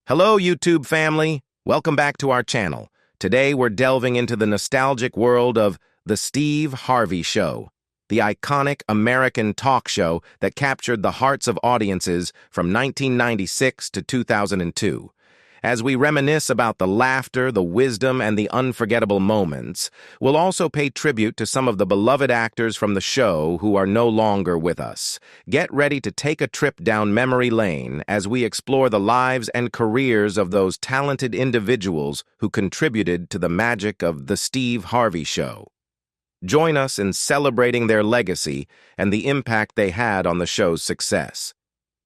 Hello, YouTube family. Welcome back to our channel. Today, we're delving into the nostalgic world of The Steve Harvey Show, the iconic American talk show that captured the hearts of audiences from 1996 to 2002. As we reminisce about the laughter, the wisdom, and the unforgettable moments, we'll also pay tribute to some of the beloved actors from the show who are no longer with us. Get ready to take a trip down memory lane as we explore the lives and careers of those talented individuals who contributed to the magic of The Steve Harvey Show. Join us in celebrating their legacy and the impact they had on the show's success.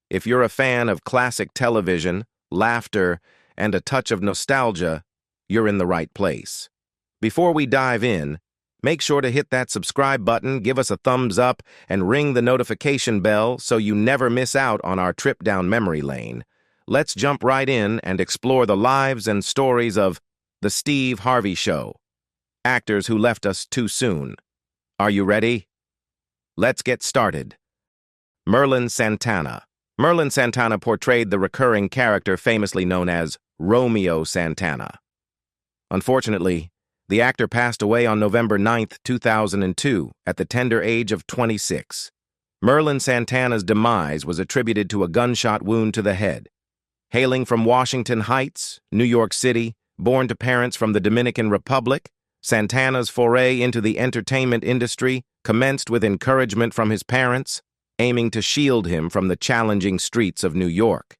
If you're a fan of classic television, laughter, and a touch of nostalgia, you're in the right place. Before we dive in, make sure to hit that subscribe button, give us a thumbs up, and ring the notification bell so you never miss out on our trip down memory lane. Let's jump right in and explore the lives and stories of The Steve Harvey Show, actors who left us too soon. Are you ready? Let's get started. Merlin Santana. Merlin Santana portrayed the recurring character famously known as Romeo Santana. Unfortunately, the actor passed away on November 9, 2002, at the tender age of 26. Merlin Santana's demise was attributed to a gunshot wound to the head. Hailing from Washington Heights, New York City, born to parents from the Dominican Republic, Santana's foray into the entertainment industry commenced with encouragement from his parents, aiming to shield him from the challenging streets of New York.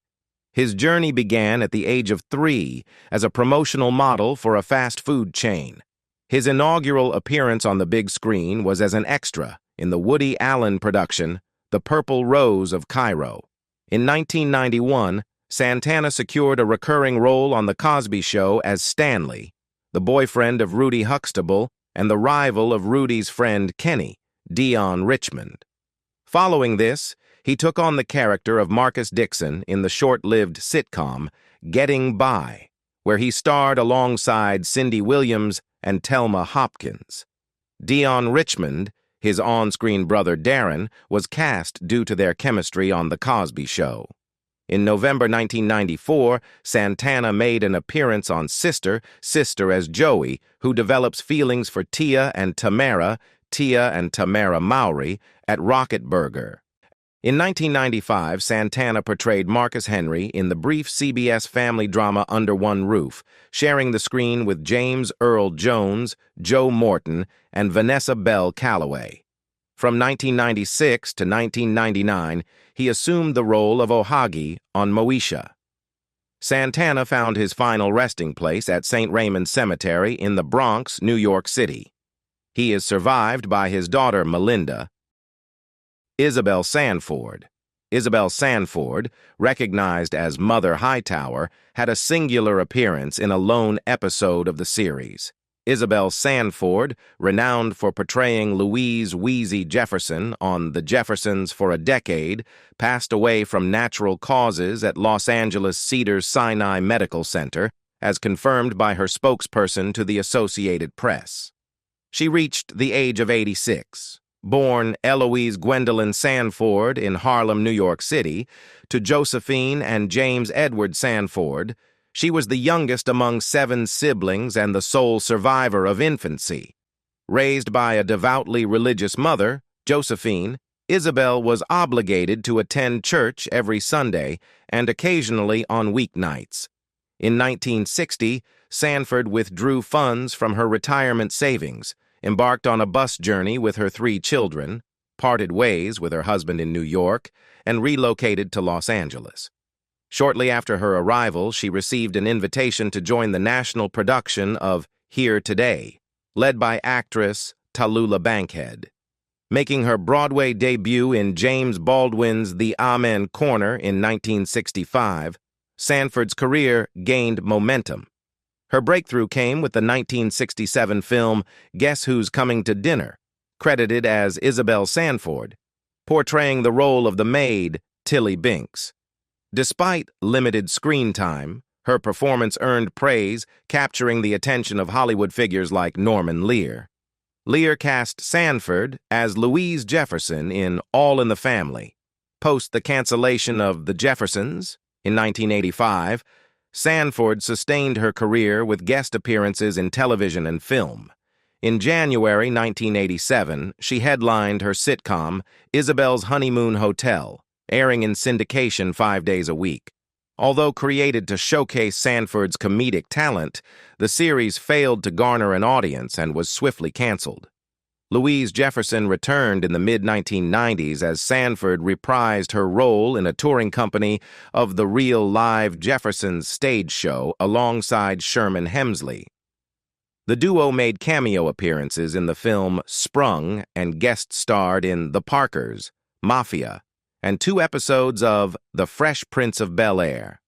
His journey began at the age of 3 as a promotional model for a fast food chain. His inaugural appearance on the big screen was as an extra in the Woody Allen production, The Purple Rose of Cairo. In 1991, Santana secured a recurring role on The Cosby Show as Stanley, the boyfriend of Rudy Huxtable and the rival of Rudy's friend Kenny, Dion Richmond. Following this, he took on the character of Marcus Dixon in the short-lived sitcom Getting By, where he starred alongside Cindy Williams and Thelma Hopkins. Dion Richmond, his on-screen brother Darren, was cast due to their chemistry on The Cosby Show. In November 1994, Santana made an appearance on Sister as Joey, who develops feelings for Tia and Tamara Mowry, at Rocket Burger. In 1995, Santana portrayed Marcus Henry in the brief CBS family drama Under One Roof, sharing the screen with James Earl Jones, Joe Morton, and Vanessa Bell Calloway. From 1996 to 1999, he assumed the role of Ohagi on Moesha. Santana found his final resting place at St. Raymond Cemetery in the Bronx, New York City. He is survived by his daughter, Melinda. Isabelle Sanford. Isabelle Sanford, recognized as Mother Hightower, had a singular appearance in a lone episode of the series. Isabelle Sanford, renowned for portraying Louise Wheezy Jefferson on The Jeffersons for a decade, passed away from natural causes at Los Angeles Cedars-Sinai Medical Center, as confirmed by her spokesperson to the Associated Press. She reached the age of 86. Born Eloise Gwendolyn Sanford in Harlem, New York City, to Josephine and James Edward Sanford, she was the youngest among 7 siblings and the sole survivor of infancy. Raised by a devoutly religious mother, Josephine, Isabelle was obligated to attend church every Sunday and occasionally on weeknights. In 1960, Sanford withdrew funds from her retirement savings, embarked on a bus journey with her 3 children, parted ways with her husband in New York, and relocated to Los Angeles. Shortly after her arrival, she received an invitation to join the national production of Here Today, led by actress Tallulah Bankhead. Making her Broadway debut in James Baldwin's The Amen Corner in 1965, Sanford's career gained momentum. Her breakthrough came with the 1967 film Guess Who's Coming to Dinner, credited as Isabelle Sanford, portraying the role of the maid, Tilly Binks. Despite limited screen time, her performance earned praise, capturing the attention of Hollywood figures like Norman Lear. Lear cast Sanford as Louise Jefferson in All in the Family. Post the cancellation of The Jeffersons in 1985, Sanford sustained her career with guest appearances in television and film. In January 1987, she headlined her sitcom, Isabelle's Honeymoon Hotel, airing in syndication 5 days a week. Although created to showcase Sanford's comedic talent, the series failed to garner an audience and was swiftly canceled. Louise Jefferson returned in the mid-1990s as Sanford reprised her role in a touring company of the real live Jeffersons stage show alongside Sherman Hemsley. The duo made cameo appearances in the film Sprung and guest starred in The Parkers, Mafia, and 2 episodes of The Fresh Prince of Bel-Air.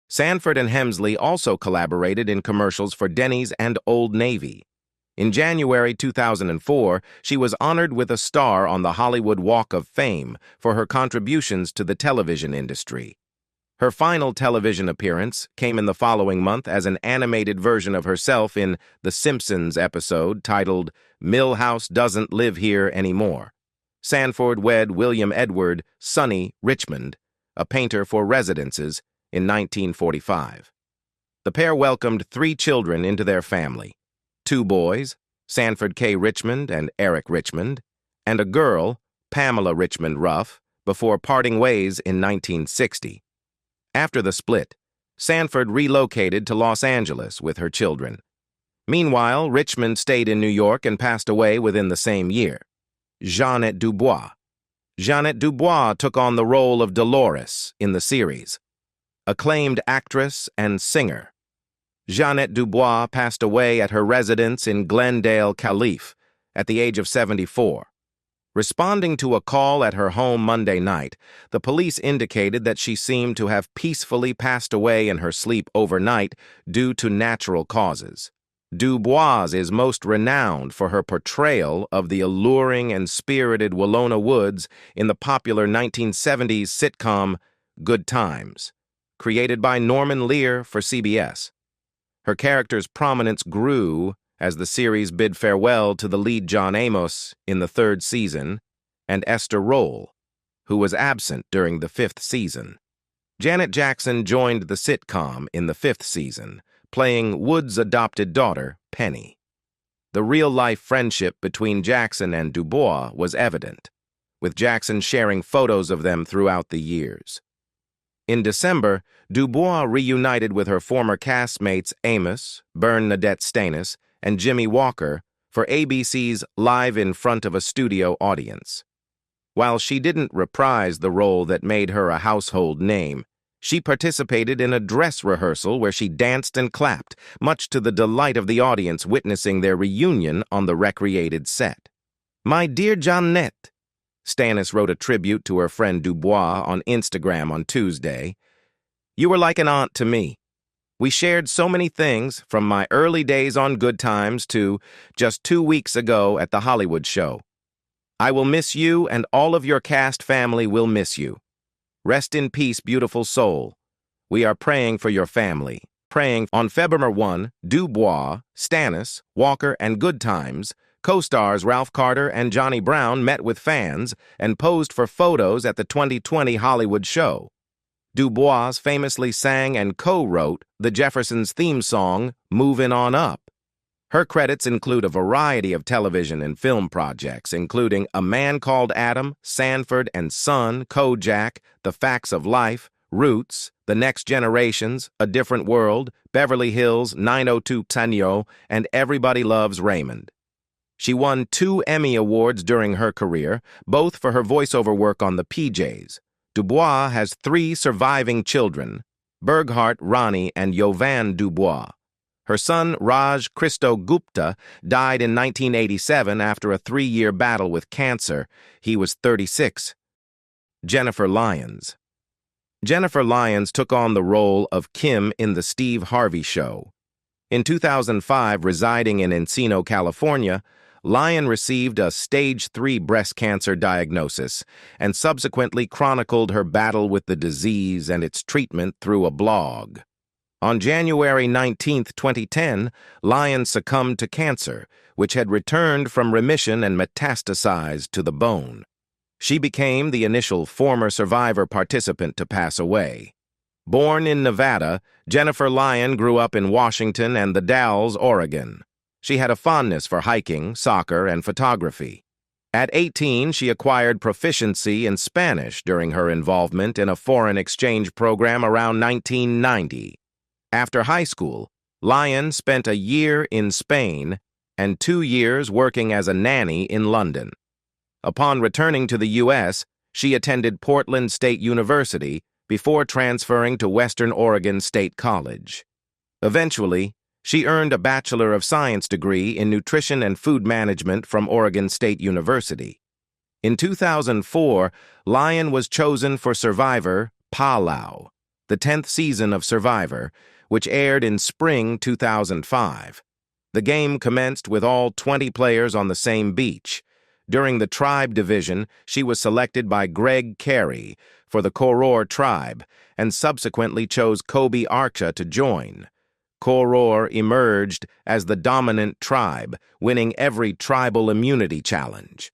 Sanford and Hemsley also collaborated in commercials for Denny's and Old Navy. In January 2004, she was honored with a star on the Hollywood Walk of Fame for her contributions to the television industry. Her final television appearance came in the following month as an animated version of herself in The Simpsons episode titled Milhouse Doesn't Live Here Anymore. Sanford wed William Edward Sonny Richmond, a painter for residences, in 1945. The pair welcomed 3 children into their family: 2 boys, Sanford K. Richmond and Eric Richmond, and a girl, Pamela Richmond Ruff, before parting ways in 1960. After the split, Sanford relocated to Los Angeles with her children. Meanwhile, Richmond stayed in New York and passed away within the same year. Jeanet Dubois. Jeanet Dubois took on the role of Dolores in the series. Acclaimed actress and singer, Jeanet Dubois passed away at her residence in Glendale, Calif, at the age of 74. Responding to a call at her home Monday night, the police indicated that she seemed to have peacefully passed away in her sleep overnight due to natural causes. Dubois is most renowned for her portrayal of the alluring and spirited Willona Woods in the popular 1970s sitcom Good Times, created by Norman Lear for CBS. Her character's prominence grew as the series bid farewell to the lead John Amos in the 3rd season and Esther Roll, who was absent during the 5th season. Janet Jackson joined the sitcom in the 5th season, playing Wood's adopted daughter, Penny. The real-life friendship between Jackson and Dubois was evident, with Jackson sharing photos of them throughout the years. In December, Dubois reunited with her former castmates Amos, Bernadette Stanis, and Jimmy Walker for ABC's Live in Front of a Studio audience. While she didn't reprise the role that made her a household name, she participated in a dress rehearsal where she danced and clapped, much to the delight of the audience witnessing their reunion on the recreated set. "My dear Jeanet," Stanis wrote a tribute to her friend Dubois on Instagram on Tuesday, "you were like an aunt to me. We shared so many things, from my early days on Good Times to just 2 weeks ago at the Hollywood show. I will miss you, and all of your cast family will miss you. Rest in peace, beautiful soul. We are praying for your family." On February 1, Dubois, Stanis, Walker, and Good Times co-stars Ralph Carter and Johnny Brown met with fans and posed for photos at the 2020 Hollywood show. Dubois famously sang and co-wrote the Jeffersons theme song, "Movin' On Up." Her credits include a variety of television and film projects, including A Man Called Adam, Sanford and Son, Kojak, The Facts of Life, Roots, The Next Generations, A Different World, Beverly Hills 90210, and Everybody Loves Raymond. She won 2 Emmy Awards during her career, both for her voiceover work on the PJs. Dubois has 3 surviving children, Berghart, Ronnie, and Yovan Dubois. Her son, Raj Christo Gupta, died in 1987 after a 3-year battle with cancer. He was 36. Jennifer Lyons. Jennifer Lyons took on the role of Kim in The Steve Harvey Show. In 2005, residing in Encino, California, Lyon received a stage 3 breast cancer diagnosis and subsequently chronicled her battle with the disease and its treatment through a blog. On January 19, 2010, Lyon succumbed to cancer, which had returned from remission and metastasized to the bone. She became the initial former survivor participant to pass away. Born in Nevada, Jennifer Lyon grew up in Washington and the Dalles, Oregon. She had a fondness for hiking, soccer, and photography. At 18, she acquired proficiency in Spanish during her involvement in a foreign exchange program around 1990. After high school, Lyon spent a year in Spain and 2 years working as a nanny in London. Upon returning to the U.S., she attended Portland State University before transferring to Western Oregon State College. Eventually, she earned a Bachelor of Science degree in Nutrition and Food Management from Oregon State University. In 2004, Lyon was chosen for Survivor Palau, the 10th season of Survivor, which aired in spring 2005. The game commenced with all 20 players on the same beach. During the tribe division, she was selected by Greg Carey for the Koror tribe and subsequently chose Kobe Archa to join. Koror emerged as the dominant tribe, winning every tribal immunity challenge.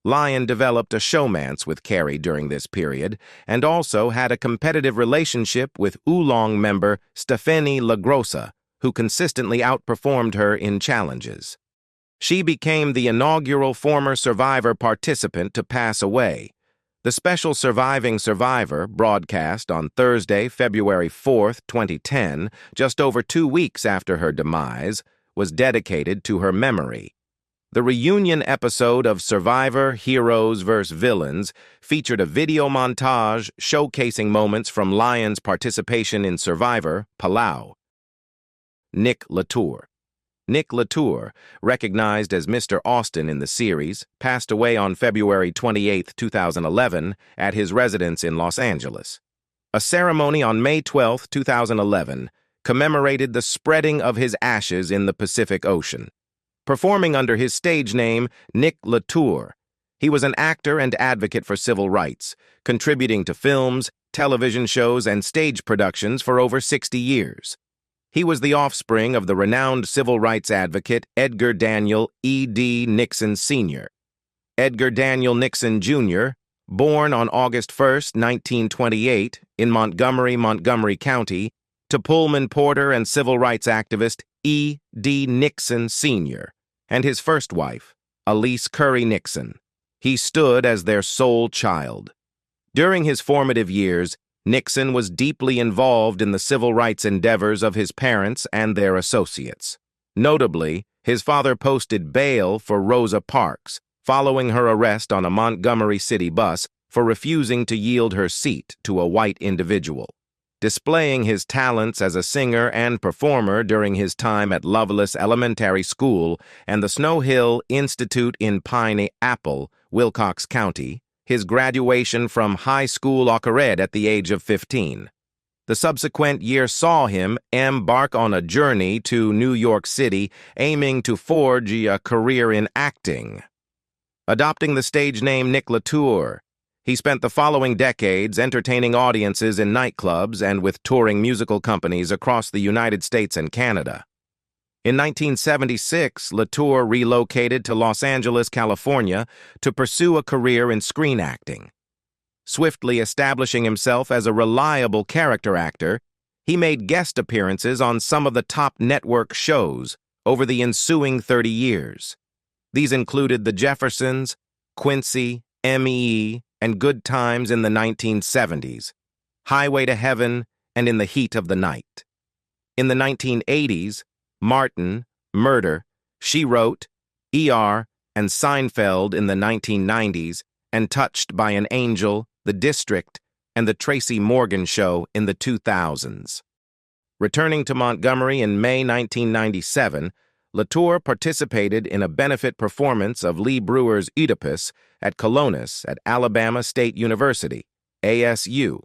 Lyon developed a showmance with Carey during this period and also had a competitive relationship with Oolong member Stephanie LaGrossa, who consistently outperformed her in challenges. She became the inaugural former Survivor participant to pass away. The special Surviving Survivor, broadcast on Thursday, February 4, 2010, just over 2 weeks after her demise, was dedicated to her memory. The reunion episode of Survivor Heroes vs. Villains featured a video montage showcasing moments from Lyon's participation in Survivor Palau. Nick Latour. Nick Latour, recognized as Mr. Austin in the series, passed away on February 28, 2011, at his residence in Los Angeles. A ceremony on May 12, 2011, commemorated the spreading of his ashes in the Pacific Ocean. Performing under his stage name, Nick Latour, he was an actor and advocate for civil rights, contributing to films, television shows, and stage productions for over 60 years. He was the offspring of the renowned civil rights advocate Edgar Daniel E.D. Nixon Sr. Edgar Daniel Nixon Jr., born on August 1, 1928, in Montgomery County, to Pullman Porter and civil rights activist E.D. Nixon Sr., and his first wife, Elise Curry Nixon. He stood as their sole child. During his formative years, Nixon was deeply involved in the civil rights endeavors of his parents and their associates. Notably, his father posted bail for Rosa Parks, following her arrest on a Montgomery City bus for refusing to yield her seat to a white individual. Displaying his talents as a singer and performer during his time at Loveless Elementary School and the Snow Hill Institute in Pineapple, Wilcox County, his graduation from high school occurred at the age of 15. The subsequent year saw him embark on a journey to New York City, aiming to forge a career in acting. Adopting the stage name Nick Latour, he spent the following decades entertaining audiences in nightclubs and with touring musical companies across the United States and Canada. In 1976, Latour relocated to Los Angeles, California, to pursue a career in screen acting. Swiftly establishing himself as a reliable character actor, he made guest appearances on some of the top network shows over the ensuing 30 years. These included The Jeffersons, Quincy, M.E.E., and Good Times in the 1970s, Highway to Heaven, and In the Heat of the Night. In the 1980s, Martin, Murder, She Wrote, ER, and Seinfeld in the 1990s, and Touched by an Angel, The District, and The Tracy Morgan Show in the 2000s. Returning to Montgomery in May 1997, Latour participated in a benefit performance of Lee Brewer's Oedipus at Colonus at Alabama State University, ASU.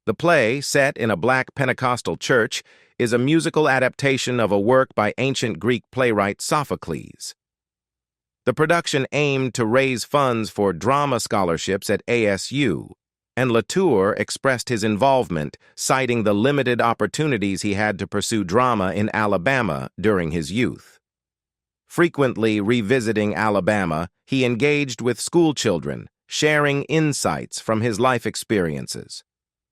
The play, set in a black Pentecostal church, is a musical adaptation of a work by ancient Greek playwright Sophocles. The production aimed to raise funds for drama scholarships at ASU, and Latour expressed his involvement, citing the limited opportunities he had to pursue drama in Alabama during his youth. Frequently revisiting Alabama, he engaged with schoolchildren, sharing insights from his life experiences.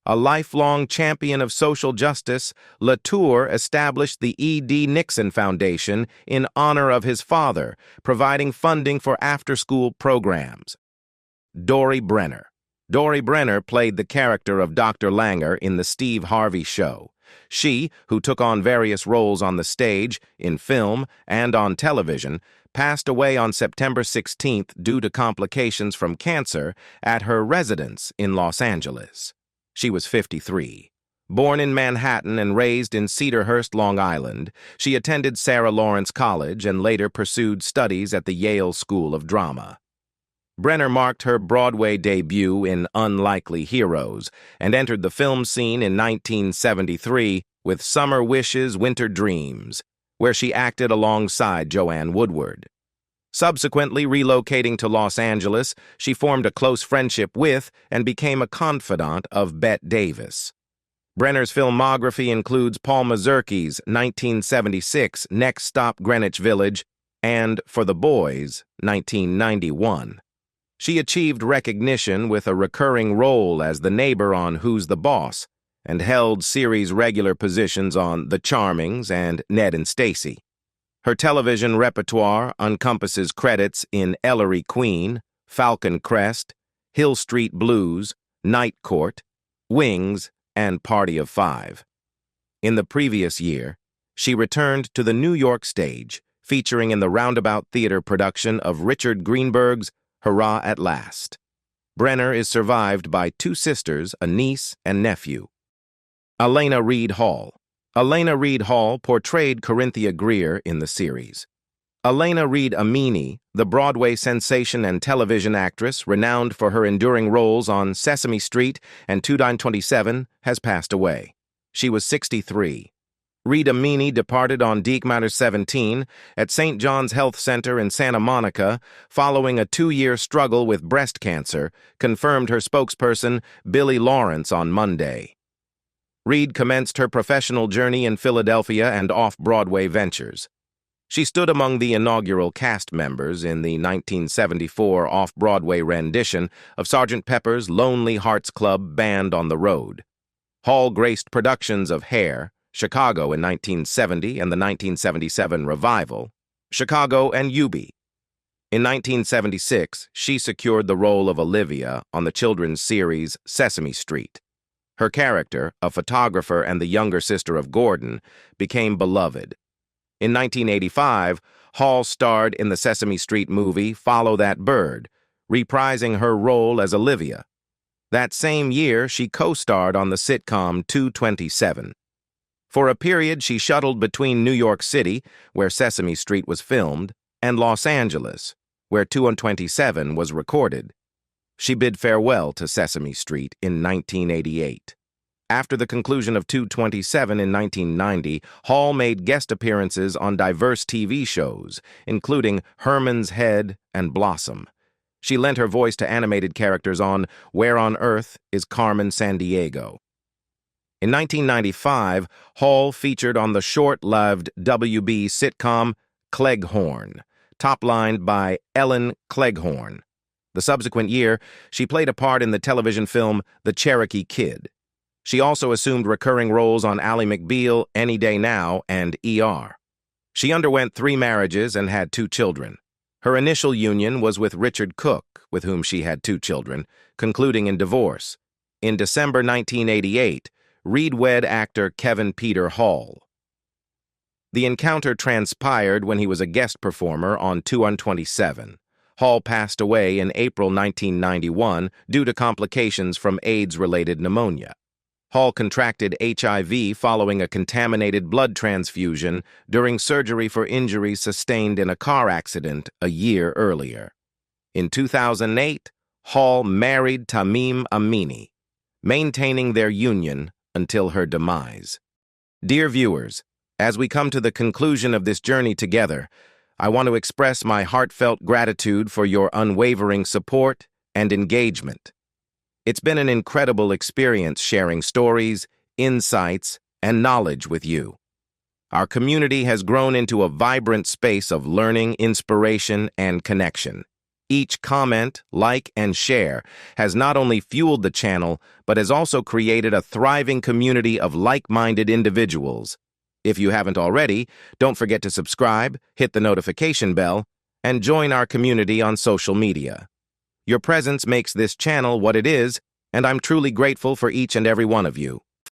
A lifelong champion of social justice, Latour established the E.D. Nixon Foundation in honor of his father, providing funding for after-school programs. Dory Brener. Dory Brener played the character of Dr. Langer in The Steve Harvey Show. She, who took on various roles on the stage, in film, and on television, passed away on September 16th due to complications from cancer at her residence in Los Angeles. She was 53. Born in Manhattan and raised in Cedarhurst, Long Island, she attended Sarah Lawrence College and later pursued studies at the Yale School of Drama. Brener marked her Broadway debut in Unlikely Heroes and entered the film scene in 1973 with Summer Wishes, Winter Dreams, where she acted alongside Joanne Woodward. Subsequently relocating to Los Angeles, she formed a close friendship with and became a confidant of Bette Davis. Brener's filmography includes Paul Mazurki's 1976 Next Stop Greenwich Village and For the Boys, 1991. She achieved recognition with a recurring role as the neighbor on Who's the Boss and held series regular positions on The Charmings and Ned and Stacy. Her television repertoire encompasses credits in Ellery Queen, Falcon Crest, Hill Street Blues, Night Court, Wings, and Party of Five. In the previous year, she returned to the New York stage, featuring in the Roundabout Theater production of Richard Greenberg's Hurrah at Last. Brener is survived by two sisters, a niece and nephew. Elena Reed Hall. Elena Reed Hall portrayed Corinthia Greer in the series. Elena Reed Amini, the Broadway sensation and television actress renowned for her enduring roles on Sesame Street and 2927, has passed away. She was 63. Reed Amini departed on Diekmatter 17 at St. John's Health Center in Santa Monica following a 2-year struggle with breast cancer, confirmed her spokesperson, Billy Lawrence, on Monday. Reed commenced her professional journey in Philadelphia and off-Broadway ventures. She stood among the inaugural cast members in the 1974 off-Broadway rendition of Sgt. Pepper's Lonely Hearts Club Band on the Road. Hall graced productions of Hair, Chicago in 1970 and the 1977 revival, Chicago and Eubie. In 1976, she secured the role of Olivia on the children's series Sesame Street. Her character, a photographer and the younger sister of Gordon, became beloved. In 1985, Hall starred in the Sesame Street movie Follow That Bird, reprising her role as Olivia. That same year, she co-starred on the sitcom 227. For a period, she shuttled between New York City, where Sesame Street was filmed, and Los Angeles, where 227 was recorded. She bid farewell to Sesame Street in 1988. After the conclusion of 227 in 1990, Hall made guest appearances on diverse TV shows, including Herman's Head and Blossom. She lent her voice to animated characters on Where on Earth is Carmen Sandiego. In 1995, Hall featured on the short-lived WB sitcom Cleghorn, top-lined by Ellen Cleghorn. The subsequent year, she played a part in the television film The Cherokee Kid. She also assumed recurring roles on Ally McBeal, Any Day Now, and ER. She underwent 3 marriages and had 2 children. Her initial union was with Richard Cook, with whom she had 2 children, concluding in divorce. In December 1988, Reed wed actor Kevin Peter Hall. The encounter transpired when he was a guest performer on 227. Hall passed away in April 1991 due to complications from AIDS-related pneumonia. Hall contracted HIV following a contaminated blood transfusion during surgery for injuries sustained in a car accident a year earlier. In 2008, Hall married Tamim Amini, maintaining their union until her demise. Dear viewers, as we come to the conclusion of this journey together, I want to express my heartfelt gratitude for your unwavering support and engagement. It's been an incredible experience sharing stories, insights, and knowledge with you. Our community has grown into a vibrant space of learning, inspiration, and connection. Each comment, like, and share has not only fueled the channel, but has also created a thriving community of like-minded individuals. If you haven't already, don't forget to subscribe, hit the notification bell, and join our community on social media. Your presence makes this channel what it is, and I'm truly grateful for each and every one of you.